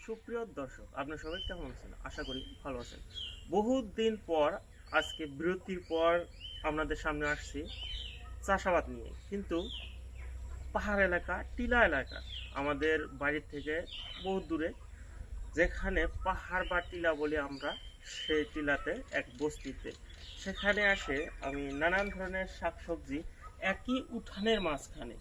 সুপ্রিয় দর্শক, আপনারা সবাই কেমন আছেন? আশা করি ভালো আছেন। বহুত দিন পর আজকে বিরতির পর আপনাদের সামনে আসছি চাষাবাদ নিয়ে, কিন্তু পাহাড় এলাকা, টিলা এলাকা, আমাদের বাড়ির থেকে বহুত দূরে, যেখানে পাহাড় বা টিলা বলি আমরা, সেই টিলাতে এক বস্তিতে সেখানে আসে আমি নানান ধরনের শাকসবজি একই উঠানের মাঝখানে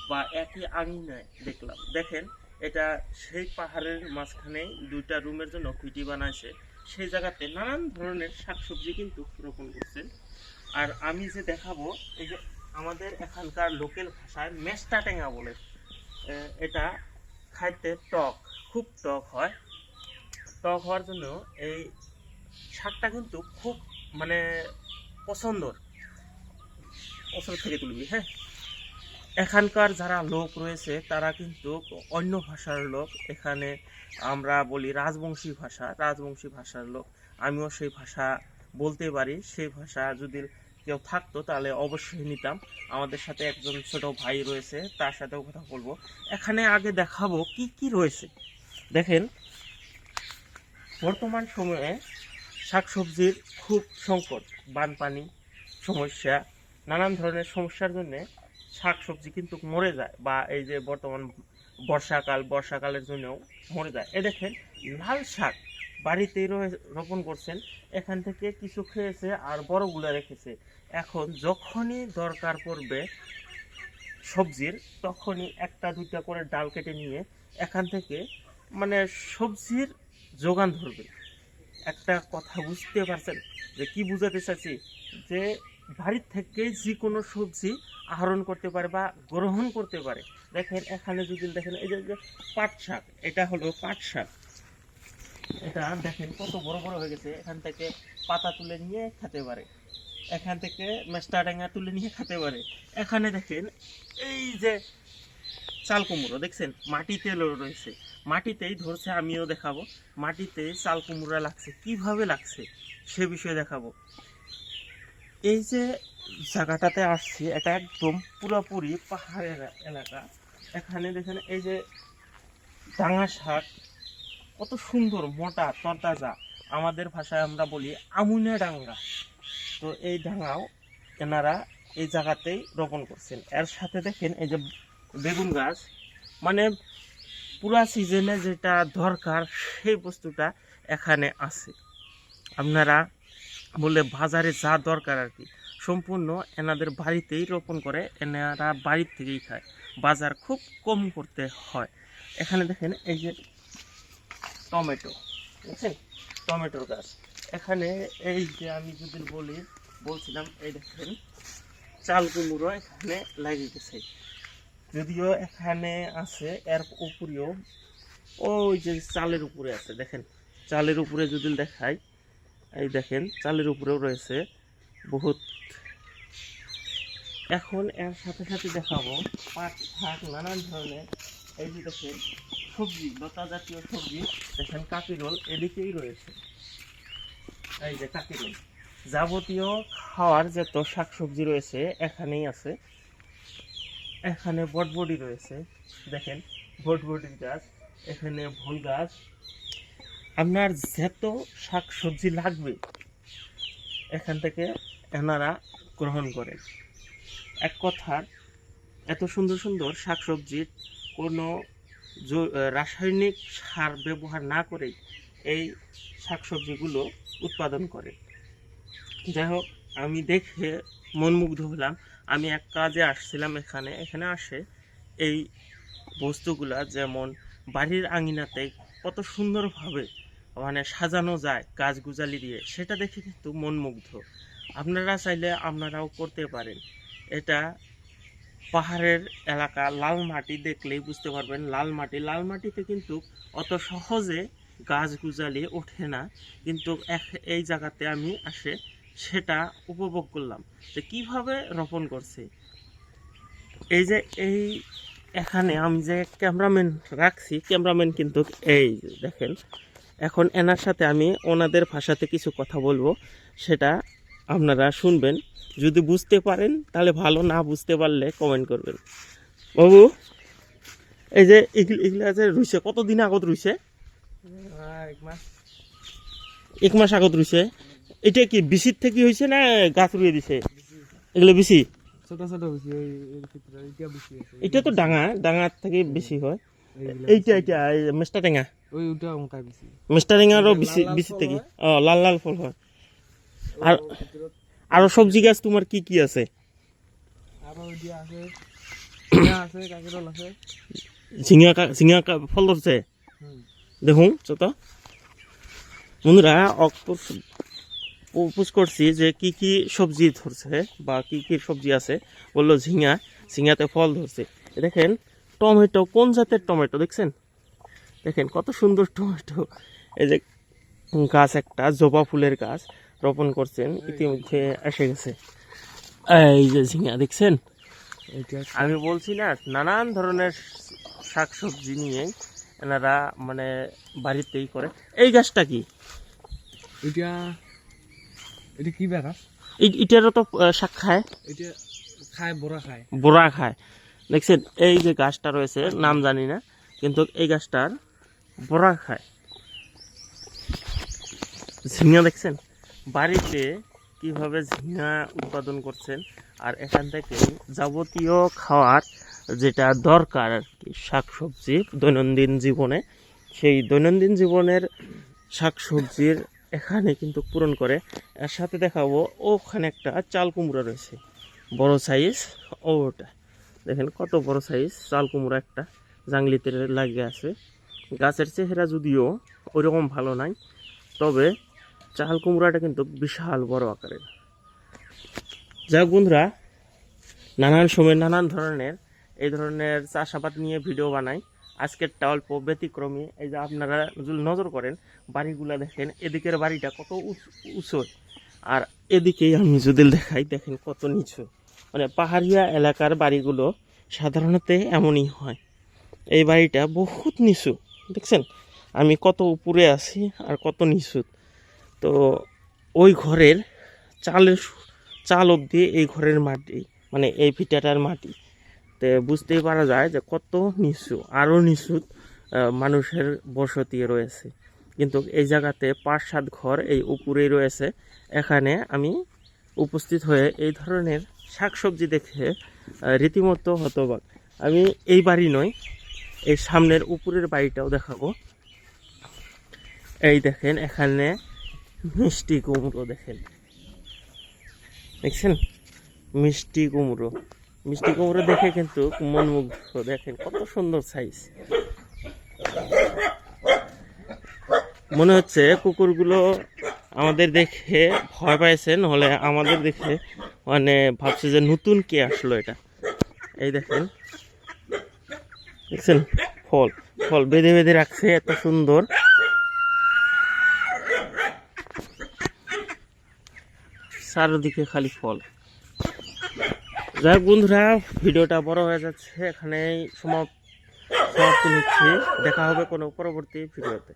বা একই আঙিনায় দেখলাম। দেখেন, এটা সেই পাহাড়ের মাঝখানে দুইটা রুমের জন্য পিটি বানাইছে। সেই জায়গাতে নানান ধরনের শাকসবজি কিন্তু রোপণ করছেন। আর আমি যে দেখাবো, এই যে আমাদের এখানকার লোকাল ভাষায় মেস্টা টেঙা বলে, এটা খাইতে টক, খুব টক হয়। টক হওয়ার জন্য এই শাকটা কিন্তু খুব মানে পছন্দর। পছন্দ থেকে তুলবি, হ্যাঁ। এখানকার যারা লোক রয়েছে তারা কিন্তু অন্য ভাষার লোক। এখানে আমরা বলি রাজবংশী ভাষার লোক। আমিও সেই ভাষা বলতে পারি। সেই ভাষা যদি কেউ থাকতো তাহলে অবশ্যই নিতাম। আমাদের সাথে একজন ছোট ভাই রয়েছে, তার সাথেও কথা বলবো। এখানে আগে দেখাবো কি কি রয়েছে। দেখেন, বর্তমান সময়ে শাকসবজির খুব সংকট, বানপানি সমস্যা, নানান ধরনের সমস্যার জন্য শাকসবজি কিন্তু মরে যায়, বা এই যে বর্তমান বর্ষাকালের জন্যও মরে যায়। এ দেখেন, লাল শাক বাড়িতেই রোপণ করছেন। এখান থেকে কিছু খেয়েছে আর বড়গুলো রেখেছে। এখন যখনই দরকার পড়বে সবজির, তখনই একটা দুইটা করে ডাল কেটে নিয়ে এখান থেকে মানে সবজির যোগান ধরবে। একটা কথা বুঝতে পারছেন যে কি বুঝাতে চাইছি? যে বাড়ির থেকে যে কোনো সবজি আহরণ করতে পারে বা গ্রহণ করতে পারে। দেখেন, এখানে যদি দেখেন, এই যে পাট শাক, এটা হলো পাট শাক। এটা দেখেন কত বড় বড় হয়ে গেছে। এখান থেকে পাতা তুলে নিয়ে খেতে পারে, এখান থেকে মেস্টা ডাঙ্গা তুলে নিয়ে খেতে পারে। এখানে দেখেন, এই যে চাল কুমড়ো দেখছেন, মাটিতে রয়েছে, মাটিতেই ধরছে। আমিও দেখাবো মাটিতে চাল কুমড়া লাগছে, কিভাবে লাগছে সে বিষয়ে দেখাবো। এই যে জায়গাটাতে আসছি, এটা একদম পুরোপুরি পাহাড়ের এলাকা। এখানে দেখেন, এই যে ডাঙা শাক কত সুন্দর, মোটা তরতাজা। আমাদের ভাষায় আমরা বলি আমুনা ডাঙ্গা। তো এই ডাঙ্গাও এনারা এই জায়গাতেই রোপণ করছেন। এর সাথে দেখেন, এই যে বেগুন গাছ, মানে পুরা সিজনে যেটা দরকার সেই বস্তুটা এখানে আছে। আপনারা বললে বাজারে যা দরকার আর কি, সম্পূর্ণ এনাদের বাড়িতেই রোপণ করে, এনারা বাড়ির থেকেই খায়, বাজার খুব কম করতে হয়। এখানে দেখেন, এই যে টমেটো, বুঝছেন, টমেটোর গাছ। এখানে এই যে আমি যদি বলছিলাম, এই দেখেন চাল কুমড়ো এখানে লাগিয়ে গেছে। যদিও এখানে আছে, এর উপরেও ওই যে চালের উপরে আছে। দেখেন, চালের উপরে যদি দেখাই, এই দেখেন চালের উপরেও রয়েছে বহুত। এখন এর সাথে সাথে দেখাবো পাট শাক, নানান ধরনের। এই যে দেখেন সবজি, লতা জাতীয় সবজি। দেখেন কাকিরোল এদিকেই রয়েছে। এই যে কাকিরোল, যাবতীয় খাওয়ার যত শাক সবজি রয়েছে এখানেই আছে। এখানে বটবটি রয়েছে, দেখেন বটবটির গাছ। এখানে ভোল গাছ। আপনার যত শাক সবজি লাগবে এখান থেকে এনারা গ্রহণ করেন। এক কথার, এত সুন্দর সুন্দর শাক সবজির কোনো রাসায়নিক সার ব্যবহার না করেই এই শাকসবজিগুলো উৎপাদন করে। যাই হোক, আমি দেখে মনমুগ্ধ হলাম। আমি এক কাজে আসছিলাম এখানে আসে এই বস্তুগুলা, যেমন বাড়ির আঙিনাতে কত সুন্দরভাবে মানে সাজানো যায় গাছগুজালি দিয়ে, সেটা দেখে কিন্তু মনমুগ্ধ। আপনারা চাইলে আপনারাও করতে পারেন। এটা পাহাড়ের এলাকা, লাল মাটি দেখলেই বুঝতে পারবেন। লাল মাটিতে কিন্তু অত সহজে গাছ গুজালি ওঠে না, কিন্তু এই জায়গাতে আমি আসে সেটা উপভোগ করলাম যে কিভাবে রোপণ করছে। এই যে এখানে আমি যে ক্যামেরাম্যান রাখছি, ক্যামেরাম্যান কিন্তু এই দেখেন। এখন এনার সাথে আমি ওনাদের ভাষাতে কিছু কথা বলবো, সেটা আপনারা শুনবেন। যদি বুঝতে পারেন তাহলে ভালো, না বুঝতে পারলে কমেন্ট করবেন। বাবু, এই যে এগুলা যে রুইছে, কতদিন আগত রুইছে? এক মাস আগত রয়েছে। এটা কি বিচির থেকে হয়েছে না গাছ রুয়ে দিছে? এগুলো বিচি, ছোট ছোট বেশি ওই এর ভিতরে এটা বেশি আছে। এটা তো ডাঙার থেকে বেশি হয়। এইটা মেস্টা টেঙা, ওই ওটা ওটা বেশি মেস্টা টেঙারও বিচি থেকে লাল লাল ফল হয়। আর আরো সবজি গাছ তোমার কি কি আছে? আরো ওইটা আছে, ঝিঙা আছে, কাঁকরোল আছে। ঝিঙা ফল ধরছে দেখুন। ছোট বন্ধুরা উপোস করছি যে কি কি সবজি ধরছে বা কি কি সবজি আছে। বললো ঝিঙাতে ফল ধরছে। দেখেন টমেটো, কোন জাতের টমেটো দেখছেন? দেখেন কত সুন্দর টমেটো। এই যে গাছ, একটা জবা ফুলের গাছ রোপণ করছেন, ইতিমধ্যে এসে গেছে। এই যে ঝিঙা দেখছেন। আমি বলছি না, নানান ধরনের শাকসবজি নিয়ে এনারা মানে বাড়িতেই করে। এই গাছটা কি? এটা এটা কি গাছ? এটারও তো শাক খায়, এটা খায়, বড়া খায়। দেখছেন এই যে গাছটা রয়েছে, নাম জানি না, কিন্তু এই গাছটার বড়া খায়। ঝিঙা দেখছেন বাড়িতে কিভাবে ঝিঙা উৎপাদন করছেন। আর এখান থেকে যাবতীয় খাওয়ার যেটা দরকার আর কি, শাকসবজি দৈনন্দিন জীবনে, সেই দৈনন্দিন জীবনের শাকসবজির এখানে কিন্তু পূরণ করে। এর সাথে দেখাবো ওখানে একটা চাল কুমড়া রয়েছে, বড় সাইজ। ওটা দেখেন কত বড় সাইজ চাল কুমড়া, একটা জাংলিতে লাগিয়ে আছে। গাছের চেহারা যদিও ওইরকম ভালো নাই, তবে চাল কুমড়াটা কিন্তু বিশাল বড় আকারের। যাক বন্ধুরা, নানান সময় নানান ধরনের এই ধরনের চাষাবাদ নিয়ে ভিডিও বানাই। আজকেরটা অল্প ব্যতিক্রমী। এই যে আপনারা যদি নজর করেন বাড়িগুলা দেখেন, এদিকের বাড়িটা কত উঁচু, আর এদিকেই আমি যদি দেখাই দেখেন কত নিচু। মানে পাহাড়িয়া এলাকার বাড়িগুলো সাধারণত এমনই হয়। এই বাড়িটা বহুত নিচু, দেখছেন আমি কত উপরে আছি আর কত নিচু। তো ওই ঘরের চাল অবধি এই ঘরের মাটি, মানে এই ভিটাটার মাটি, তো বুঝতেই পারা যায় যে কত নিচু, আরও নিচু মানুষের বসতি রয়েছে। কিন্তু এই জায়গাতে 5-7 ঘর এই উপরেই রয়েছে। এখানে আমি উপস্থিত হয়ে এই ধরনের শাকসবজি দেখে রীতিমতো হতবাক। আমি এই বাড়ি নয়, এই সামনের উপরের বাড়িটাও দেখাবো। এই দেখেন এখানে মিষ্টি কুমড়ো দেখেন, দেখছেন মিষ্টি কুমড়ো দেখে কিন্তু মনমুগ্ধ। দেখেন কত সুন্দর সাইজ। মনে হচ্ছে কুকুরগুলো আমাদের দেখে ভয় পাইছে, নহলে আমাদের দেখে মানে ভাবছে যে নতুন কে আসলো এটা। এই দেখেন, দেখছেন ফল বেঁধে বেঁধে রাখছে এত সুন্দর। চারদিকে খালি ফল। যাই বন্ধুরা, ভিডিওটা বড় হয়ে যাচ্ছে, এখানেই সমাপ্তি নিচ্ছি। দেখা হবে কোনো পরবর্তী ভিডিওতে।